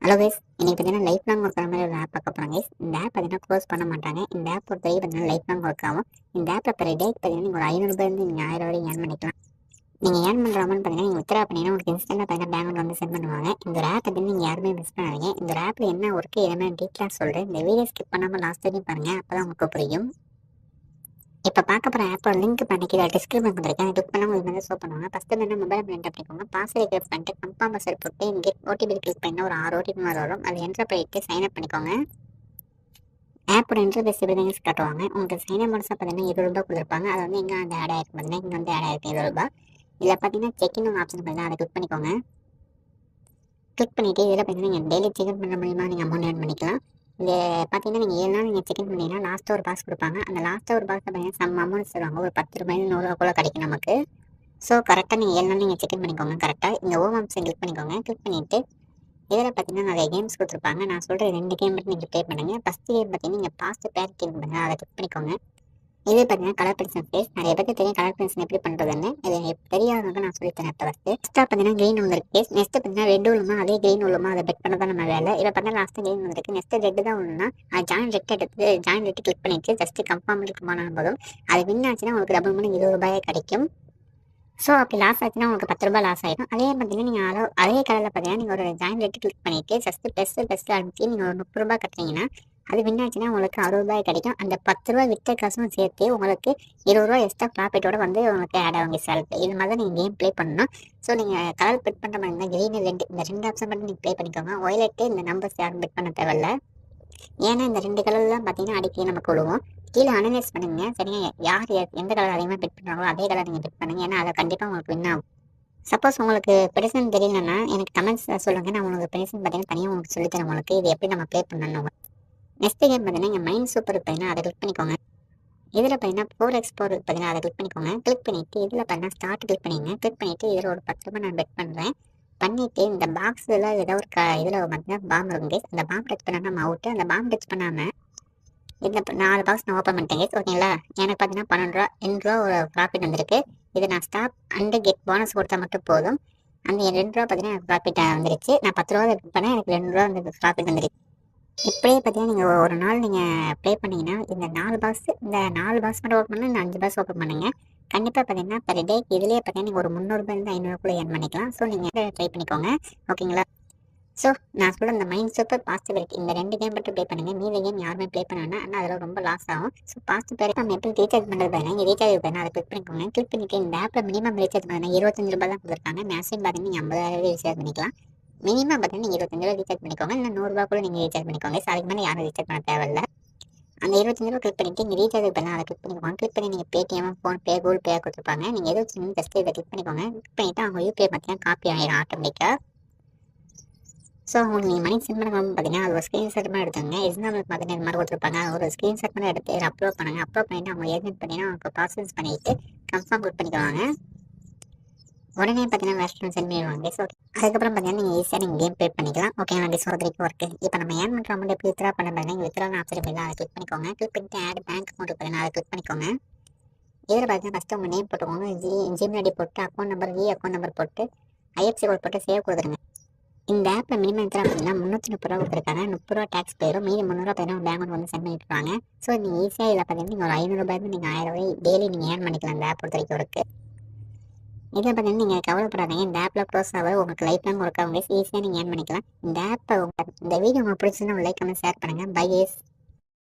Hello guys, இன்னைக்கு பார்த்தீங்கன்னா life long work மாதிரி ஒரு ஆப் பார்க்க போகிறோம் கைஸ். இந்த ஆப் பார்த்தீங்கன்னா க்ளோஸ் பண்ண மாட்டாங்க. இந்த ஆப் பொறுத்த வரைக்கும் பார்த்தீங்கன்னா லைஃப் லாங் ஒர்க் ஆகும். இந்த ஆப்பில் பெரிய டேட் பார்த்தீங்கன்னா நீங்கள் ஒரு 500 நீங்கள் 1000 வரைக்கும் ஏர்ன் பண்ணிக்கலாம். நீங்கள் ஏர்ன் பண்ணுற அமௌண்ட் பார்த்தீங்கன்னா நீங்கள் வித்ரா பண்ணிங்கன்னா உங்களுக்கு இன்ஸ்டன்ட்டாக பார்த்தீங்கன்னா பேங்க் வந்து சென்ட் பண்ணுவாங்க. இந்த ஒரு ஆப் பார்த்தீங்கன்னா நீங்கள் யாருமே மிஸ் பண்ணாதீங்க. இந்த ஒரு ஆப்பில் என்ன ஒர்க்கு எதுவுமே டீட்டெயிலாக சொல்கிறேன். இந்த வீடியோ ஸ்கிப் பண்ணாமல் லாஸ்ட் வரைக்கும் பாருங்கள், அப்போ தான் உங்களுக்கு புரியும். இப்போ பார்க்க போகிற ஆப்போட லிங்க் பண்ணிக்கிற டிஸ்கிரிப்ஷன் பண்ணிருக்கேன். கிளிக் பண்ணால் உங்களுக்கு வந்து ஷோ பண்ணுவாங்க. ஃபஸ்ட்டு வந்து மொபைல் பிரிண்ட் பண்ணிக்கோங்க. பாஸ்வேர்டு கிளிக் பண்ணிட்டு கன்ஃபார்ம் பாஸ்வேர்ட் போட்டு இங்கே ஓடிபி கிளிக் பண்ணால் ஒரு 6 ஓடிபி மாதிரி வரும். அதை என்டர் பண்ணிட்டு சைன் அப் பண்ணிக்கோங்க. ஆப்போட இன்டர்ஃபேஸ் எப்படி தான் காட்டுவாங்க. உங்களுக்கு சைன் அப் பண்ணால் பார்த்தீங்கன்னா 20 ரூபா கொடுத்துருப்பாங்க. அது வந்து எங்கே வந்து ஆட் ஆகிருக்கு பார்த்தீங்கன்னா இங்கே வந்து ஆட் ஆகிருக்கு 20 ரூபா. இதில் பார்த்தீங்கன்னா செக்இன் ஆப்ஷன் பார்த்தீங்கன்னா அதை கிளிக் பண்ணிக்கோங்க. கிளிக் பண்ணிவிட்டு இதில் பார்த்தீங்கன்னா நீங்கள் டெய்லி செக்இன் பண்ணுற மூலியமாக நீங்கள் அமௌண்ட் ஏர்ன் பண்ணிக்கலாம். இது பார்த்தீங்கன்னா நீங்கள் 7 நாள் நீங்கள் செக்இன் பண்ணிங்கன்னா லாஸ்ட்டாக ஒரு பாக்ஸ் கொடுப்பாங்க. அந்த லாஸ்ட்டாக ஒரு பாக்ஸில் பார்த்தீங்கன்னா சம் அமௌண்ட் தருவாங்க. ஒரு 10 ரூபாய் 100 ரூபா கூட கிடைக்கும் நமக்கு. ஸோ கரெக்டாக நீங்கள் 7 நாள் நீங்கள் செக்இன் பண்ணிக்கோங்க. கரெக்டாக இந்த ஹோம் ஆப்ஷன் கிளிக் பண்ணிக்கோங்க. கிளிக் பண்ணிவிட்டு இதில் பார்த்தீங்கன்னா நிறைய கேம்ஸ் கொடுத்துருப்பாங்க. நான் சொல்கிற 2 கேம் மட்டும் நீங்கள் ப்ளே பண்ணுங்கள். ஃபஸ்ட் கேம் பார்த்தீங்கன்னா நீங்கள் பாஸ்ட் பேர் கேம் பண்ணுங்கள், அதை கிளிக் பண்ணிக்கோங்க. இது பார்த்தீங்கன்னா கலர் பென்சில் ஃபேஸ். நிறைய பேருக்கு தெரியும் கலர் பென்சில் எப்படி பண்ணுறதுன்னு. இது தெரியாதவங்க நான் சொல்லித்தரேன். இப்போ ஃபஸ்ட்டாக பார்த்தீங்கன்னா க்ரீன் வந்துருக்கு கேஸ். நெக்ஸ்ட்டு பார்த்தீங்கன்னா ரெட் உள்ளமா அதே க்ரீன் உள்ளமா அதை பெட் பண்ண தான் நம்ம வேலை. இப்போ பார்த்தீங்கன்னா லாஸ்ட்டு க்ரீன் வந்துருக்கு. நெக்ஸ்ட்டு ரெட்டு தான் ஒன்றுனா அது ஜாயின் ரெட் எடுத்து ஜாயின் ரெட்டு கிளிக் பண்ணிட்டு ஜஸ்ட்டு கன்ஃபார்ம் இருக்குமான போதும் அது வின் ஆச்சுன்னா உங்களுக்கு டபுள் மணி 20 ரூபாயே கிடைக்கும். ஸோ அப்படி லாஸ் ஆச்சுன்னா உங்களுக்கு 10 ரூபாய் லாஸ் ஆகிடும். அதே பார்த்தீங்கன்னா நீங்கள் அதே கலரில் பார்த்தீங்கன்னா நீங்கள் ஒரு ஜாயின் ரேட்டு கிளிக் பண்ணிவிட்டு ஜஸ்ட்டு பெஸ்ட்டு அனுப்பிச்சு நீங்கள் ஒரு 30 ரூபாய் கட்டுறீங்கன்னா அது வின் ஆச்சுன்னா உங்களுக்கு 60 ரூபாய் கிடைக்கும். அந்த 10 ரூபாய் விற்ற காசும் சேர்த்து உங்களுக்கு 20 ரூபா எக்ஸ்ட்ரா ப்ராஃபிட்டோட வந்து உங்களுக்கு ஆட் ஆகுங்க சேலரி. இது மாதிரி தான் நீங்கள் கேம் ப்ளே பண்ணணும். ஸோ நீங்கள் கலர் பெட் பண்ணுற மாதிரி இருந்தால் க்ரீன் ரெட் இந்த 2 ஆப்ஷன் மட்டும் நீங்கள் ப்ளே பண்ணிக்கோங்க. ஒயலட்டு இந்த நம்பர்ஸ் யாரும் பெட் பண்ண தேவையில்ல. ஏன்னா இந்த 2 கலர் தான் பார்த்தீங்கன்னா அடிக்கடி நமக்கு விழுவோம். கீழே அனலைஸ் பண்ணுங்க. சரிங்க, யார் எந்த கலர் அதிகமாக பெட் பண்ணுறாங்களோ அதே கலர் நீங்கள் பெட் பண்ணுங்க. ஏன்னா அதை கண்டிப்பாக உங்களுக்கு வின் ஆகும். சப்போஸ் உங்களுக்கு பெடிசன் தெரியலன்னா எனக்கு கமெண்ட்ஸ் சொல்லுங்கள். நான் உங்களுக்கு பெடிசன் பார்த்தீங்கன்னா தனியாக உங்களுக்கு சொல்லித்தரேன். உங்களுக்கு இது எப்படி நம்ம ப்ளே பண்ணணும். நெக்ஸ்ட் கேம் பார்த்தீங்கன்னா இங்கே மைண்ட் சூப்பர் பார்த்தீங்கன்னா அதை கிளிக் பண்ணிக்கோங்க. இதில் பார்த்தீங்கன்னா 4x4 பார்த்தீங்கன்னா அதை கிளிக் பண்ணிக்கோங்க. கிளிக் பண்ணிவிட்டு இதில் பார்த்தீங்கன்னா ஸ்டார்ட் கிளிக் பண்ணிங்க. கிளிக் பண்ணிவிட்டு இதில் ஒரு 10 ரூபாய் நான் பெட் பண்ணுறேன். பண்ணிவிட்டு இந்த பாக்ஸில் ஏதோ ஒரு இதில் பார்த்தீங்கன்னா பாம்பு இருக்கும் கேஸ். அந்த பாம்பு டச் பண்ணால் நம்ம அவுட்டு. அந்த பாம்பு டச் பண்ணாமல் இந்த 4 பாக்ஸ் நான் ஓப்பன் பண்ணிட்டேன் கேஸ். ஓகேங்களா, எனக்கு பார்த்தீங்கன்னா 12 ரூபா 2 ரூபா ஒரு ப்ராஃபிட் வந்திருக்கு. இதை நான் ஸ்டாப் அண்டு கெட் போனஸ் கொடுத்தா மட்டும் போதும். அந்த 2 ரூபா பார்த்தீங்கன்னா எனக்கு ப்ராஃபிட் வந்துருச்சு. நான் 10 ரூபா பெட் பண்ணேன், எனக்கு 2 ரூபா வந்து ப்ராஃபிட் வந்துருச்சு. இப்படியே பார்த்தீங்கன்னா நீங்கள் ஒரு நாள் நீங்கள் ப்ளே பண்ணிங்கன்னா இந்த 4 பாக்ஸ் மட்டும் ஓப்பன் பண்ணால் இந்த 5 பாக்ஸ் ஓப்பன் பண்ணுங்கள். கண்டிப்பாக பார்த்தீங்கன்னா பெர் டேக்கு இதுலேயே பார்த்தீங்கன்னா நீங்கள் ஒரு 300 ரூபாயிலிருந்து 500 ரூபாய் ஏர்ன் பண்ணிக்கலாம். ஸோ நீங்கள் ட்ரை பண்ணிக்கோங்க. ஓகேங்களா, ஸோ நான் சொல்ல இந்த மைண்ட் சூப்பர் பாசிபிலிட்டி இந்த 2 கேம் மட்டும் ப்ளே பண்ணுங்கள். மீதி கேம் யாருமே ப்ளே பண்ணாங்கன்னா ஆனால் அதில் ரொம்ப லாஸ் ஆகும். ஸோ பாஸ்ட் பேர் நம்ம எப்படி ரீசார்ஜ் பண்ணுறது பாருங்க. இங்கே ரீசார்ஜ் பண்ணால் அதை கிளிக் பண்ணிக்கோங்க. கிளிக் பண்ணிட்டு இந்த ஆப்பில் மினிமம் ரீசார்ஜ் பண்ணால் 25 ரூபாய் தான் கொடுத்துருக்காங்க. மேக்ஸிமம் பார்த்தீங்கன்னா நீங்கள் 50,000 ரீசார்ஜ் பண்ணிக்கலாம். மினிமம் பார்த்தீங்கன்னா நீங்கள் 25 ரூபா ரீசார்ஜ் பண்ணிக்கோங்க. இல்லை 100 ரூபா கூட நீங்கள் ரீசார்ஜ் பண்ணிக்கோங்க. ஸோ அதுக்கு மேலே யாரும் ரீசார்ஜ் பண்ண தேவையில்லை. அந்த 25 ரூபா கிளிக் பண்ணிட்டு இங்கே ரீசார்ஜ் பண்ணால் அதை கிளிக் பண்ணிக்கோங்க. கிளிக் பண்ணி நீங்கள் பேடிஎம், ஃபோன்பே, கூகுள் பே கொடுத்துருப்பாங்க. நீங்கள் எது வச்சுருந்தீங்க ஜஸ்ட் இதை கிளிக் பண்ணிக்கோங்க. கிளிக் பண்ணிவிட்டு அவங்க யூபிஐ பார்த்தீங்கன்னா காப்பி ஆகிடும் ஆட்டோமேட்டிக்காக. ஸோ உங்களுக்கு நீங்கள் மணி சென்ட் பண்ண பார்த்தீங்கன்னா அது ஒரு ஸ்க்ரீன்ஷாட் மாதிரி எடுத்துங்க. எக்ஸாம்பிள் பார்த்தீங்கன்னா இது மாதிரி கொடுத்துருப்பாங்க. ஒரு ஸ்க்ரீன்ஷாட் மாதிரி எடுத்து அப்லோட் பண்ணுங்கள். அப்லோட் பண்ணிவிட்டு அவங்க ஏஜென்ட் பண்ணிங்கன்னா அவங்க ப்ராசஸ் பண்ணிவிட்டு கன்ஃபார்ம் கிளிக் பண்ணிக்குவாங்க. உடனே பார்த்தீங்கன்னா வேஸ்ட் சென்ட் பண்ணிடுவாங்க. ஸோ அதுக்கப்புறம் பார்த்தீங்கன்னா நீங்கள் ஈஸியாக நீங்கள் கேம் ப்ளே பண்ணிக்கலாம். ஓகே, நான் சொல்கிறதுக்கு ஒர்க்கு இப்போ நம்ம ஏர்ன் பண்ணுற அமௌண்ட் எப்படி வித்ரா பண்ண பாருங்க. இங்கே வித்ரா ஆப்ஷன் இல்லை, அதை கிளிக் பண்ணிக்கோங்க. கிளிக் பண்ணிட்டு ஆட் பேங்க் அக்கௌண்ட் பார்த்தீங்கன்னா அதை கிளிக் பண்ணிக்கோங்க. இதில் பார்த்தீங்கன்னா ஃபஸ்ட்டு உங்கள் நேம் போட்டுக்கோங்க. ஜிமெயில் ஐடி போட்டு அக்கௌண்ட் நம்பர் அக்கௌண்ட் நம்பர் போட்டு ஐஎஃப்சி கோட் போட்டு சேவ் கொடுத்துருங்க. இந்த ஆப்பில் மினிமம் எத்தனை பார்த்தீங்கன்னா 330 ரூபா கொடுத்துருக்காங்க. 30 ரூபா டேக்ஸ் போயிடும். மீதி 300 ரூபா பார்த்தீங்கன்னா பேங்க் வந்து சென்ட் பண்ணிட்டுருவாங்க. ஸோ நீங்கள் ஈஸியாக இதில் பார்த்தீங்கன்னா நீங்கள் ஒரு 500 ரூபாய்க்கு நீங்கள் 1000 ரூபாய் டெய்லி நீங்கள் ஏர்ன் பண்ணிக்கலாம். இந்த ஆப் பொறுத்த வரைக்கும் இருக்கு. இதை பார்த்தீங்கன்னா நீங்கள் கவலைப்படாதீங்க. இந்த ஆப்பில் க்ளோஸ் ஆக உங்களுக்கு லைஃப் லாங் ஒர்க் ஆகும். ஈஸியாக நீங்கள் ஏர்ன் பண்ணிக்கலாம். இந்த ஆப்பை இந்த வீடியோ உங்களுக்கு பிடிச்சதுன்னா லைக் கமெண்ட் ஷேர் பண்ணுங்கள். Bye case.